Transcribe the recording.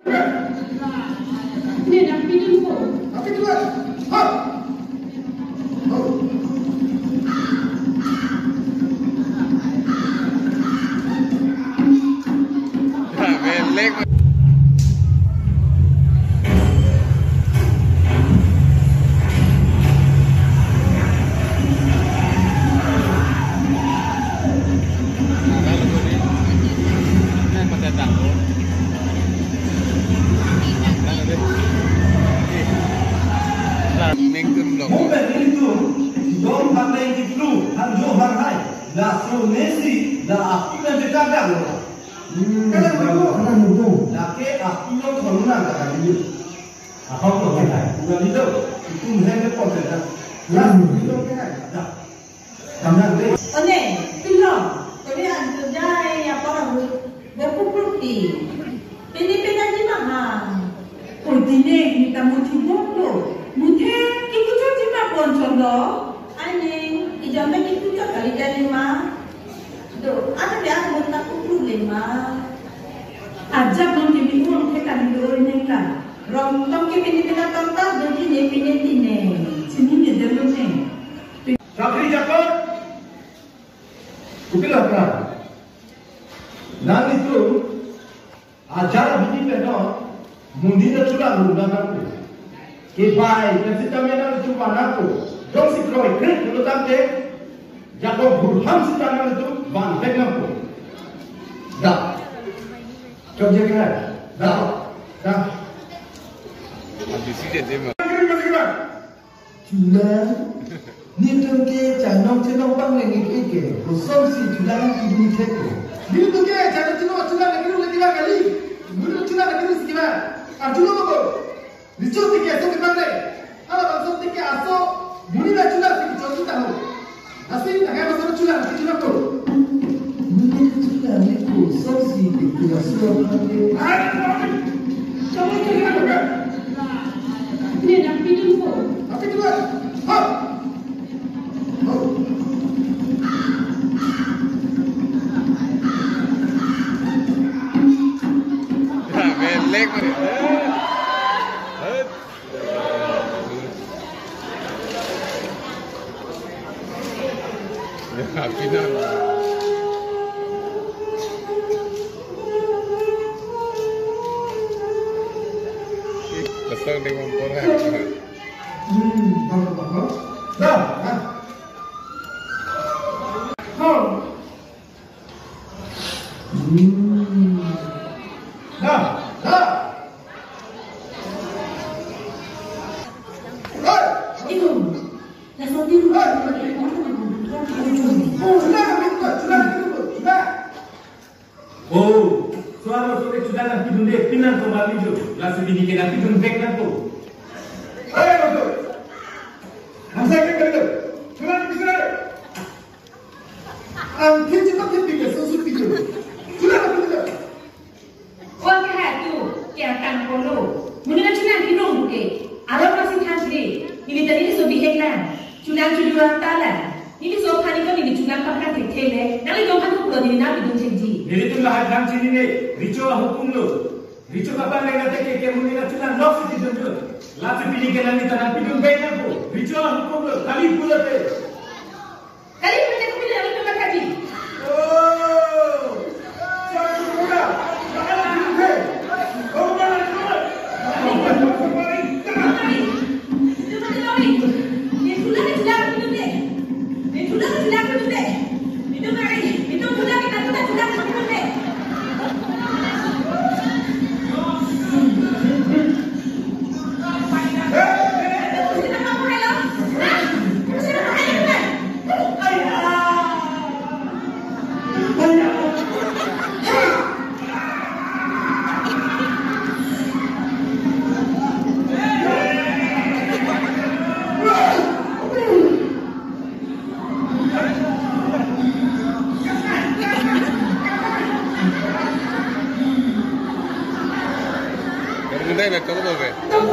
Ni nak pergi dulu. Tapi tuan. Ha. Melek. La sonesi la akuna de kada lo. Kada mo. La ke akuna koruna kada ni. Apa ko kada? Na ni do. Itu mhe ko kada. La ni do ke kada. Kamna de. One, pilih. Tapi anda jai apa orang berpuluh-puluh. Pini-pini di mana? Pultine kita mesti bodo. Mungkin itu jadi apa contoh? Ane, ijamnya itu tak kali jadi mah. Do, ada dia mau tak problem mah. Aja belum dibingung kita di luar ni lah. Rom tom ke pini kita tonton jadi ni pini ni. Sini ni dulu ni. Sabri Jacob. Kupilah kan. Nang itu ajar bini penon mundina culang lunakan. Kebai, kita menan itu panaku. Dong si Kroy krik dulu tante, Jacob Burham si tangan itu ban pegang pun. Dah, coba kan? Dah. Habis ini dia mah. Jualan, ni tu ke jangan bang lagi ke, kosong si jualan ini cekko. Ni tu ke jangan jualan lagi lagi kali, mulu jualan lagi si gimana? Jualan apa? Ricu tiket tu kita ni, ada bangsa tiket asal. Muni nak culah sikit jauh tahu. Asli nak kaya masuk culah sikit culah tu. Muni culah ni ko sosi kita suruh kami. Coba kita buka. Ni nak pergi dulu. Tapi tuan. Ha. Melek. Ya, final. Pasang dengan orang. Bagus. Dah. Dah. Itu, dah sampai dulu. Oh, suara suara sudah nak tidur deh, pinang kembali tu. Lalu bini kita tidur back nak tu. Ayo betul. Nasa ke kerja. Sudah bisa. Angkat cepat kita susu tidur. Sudah betul. Orang kaya tu, dia akan follow. Mungkin cuma kita buke. Alam masih hancur. Ini tadi ni so beheklan. Cuma talan. Ini so panik kan ini cuma pakai tele. Nanti dong kan tu kalau ini nabi dong cenji. Jadi tu lah jam sini ni, ricu hukum lo. Ricu kapan lagi nanti ke mungkin nak cuma lock sih tu. Lalu bini kita ni tanah tidur back nak tu. Ricu hukum lo, kali pula tu. Kali macam tu bila kita kaji. Oh. Jangan pula. Jangan tidur. Oh, jangan tidur. Kita nak kau tu ke? Tuh,